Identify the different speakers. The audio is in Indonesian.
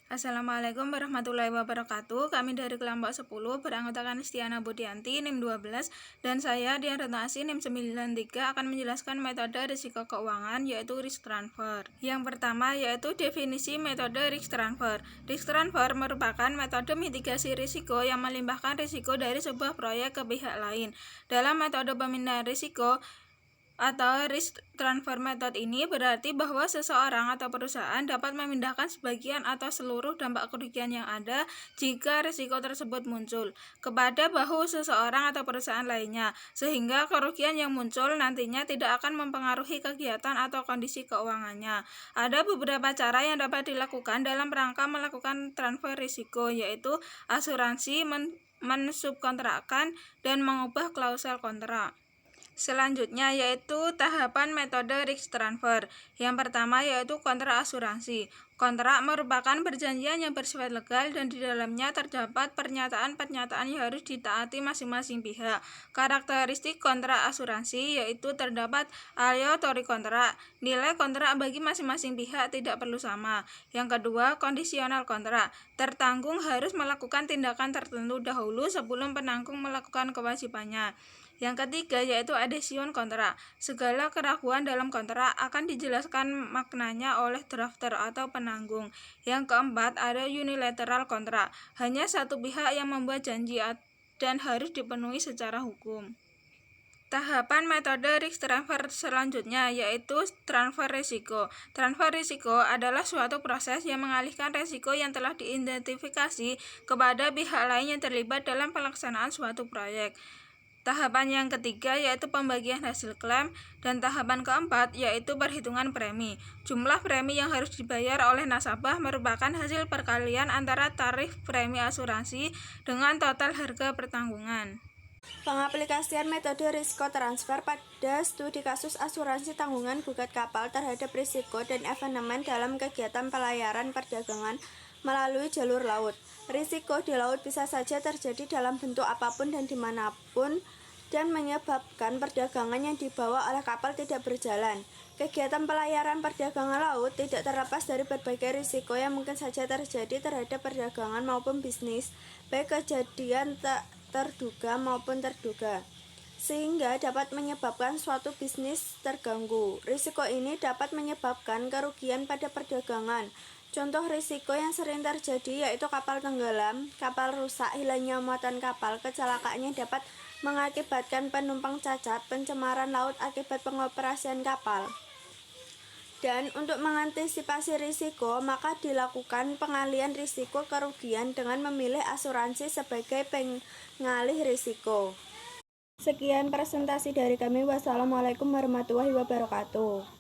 Speaker 1: Assalamualaikum warahmatullahi wabarakatuh. Kami dari kelompok 10 beranggotakan Istiana Budianti NIM 12 dan saya di Akuntansi NIM 93 akan menjelaskan metode risiko keuangan yaitu risk transfer. Yang pertama yaitu definisi metode risk transfer. Risk transfer merupakan metode mitigasi risiko yang melimpahkan risiko dari sebuah proyek ke pihak lain. Dalam metode pemindahan risiko atau risk transfer method ini berarti bahwa seseorang atau perusahaan dapat memindahkan sebagian atau seluruh dampak kerugian yang ada jika risiko tersebut muncul kepada bahu seseorang atau perusahaan lainnya, sehingga kerugian yang muncul nantinya tidak akan mempengaruhi kegiatan atau kondisi keuangannya. Ada beberapa cara yang dapat dilakukan dalam rangka melakukan transfer risiko, yaitu asuransi, mensubkontrakkan, dan mengubah klausul kontrak. Selanjutnya yaitu tahapan metode risk transfer. Yang pertama yaitu kontrak asuransi. Kontrak merupakan perjanjian yang bersifat legal dan di dalamnya terdapat pernyataan-pernyataan yang harus ditaati masing-masing pihak. Karakteristik kontrak asuransi yaitu terdapat aleatori kontrak. Nilai kontrak bagi masing-masing pihak tidak perlu sama. Yang kedua, kondisional kontrak. Tertanggung harus melakukan tindakan tertentu dahulu sebelum penanggung melakukan kewajibannya. Yang ketiga yaitu adhesion kontrak. Segala keraguan dalam kontrak akan dijelaskan maknanya oleh drafter atau penanggung. Yang keempat ada unilateral kontrak. Hanya satu pihak yang membuat janji dan harus dipenuhi secara hukum. Tahapan metode risk transfer selanjutnya yaitu transfer risiko. Transfer risiko adalah suatu proses yang mengalihkan risiko yang telah diidentifikasi kepada pihak lain yang terlibat dalam pelaksanaan suatu proyek. Tahapan yang ketiga yaitu pembagian hasil klaim, dan tahapan keempat yaitu perhitungan premi. Jumlah premi yang harus dibayar oleh nasabah merupakan hasil perkalian antara tarif premi asuransi dengan total harga pertanggungan.
Speaker 2: Pengaplikasian metode risiko transfer pada studi kasus asuransi tanggungan gugat kapal terhadap risiko dan evenement dalam kegiatan pelayaran perdagangan melalui jalur laut. Risiko di laut bisa saja terjadi dalam bentuk apapun dan dimanapun dan menyebabkan perdagangan yang dibawa oleh kapal tidak berjalan. Kegiatan pelayaran perdagangan laut tidak terlepas dari berbagai risiko yang mungkin saja terjadi terhadap perdagangan maupun bisnis, baik kejadian tak terduga maupun terduga, sehingga dapat menyebabkan suatu bisnis terganggu. Risiko ini dapat menyebabkan kerugian pada perdagangan. Contoh risiko yang sering terjadi yaitu kapal tenggelam, kapal rusak, hilangnya muatan kapal, kecelakaannya dapat mengakibatkan penumpang cacat, pencemaran laut akibat pengoperasian kapal. Dan untuk mengantisipasi risiko, maka dilakukan pengalihan risiko kerugian dengan memilih asuransi sebagai pengalih risiko. Sekian presentasi dari kami. Wassalamualaikum warahmatullahi wabarakatuh.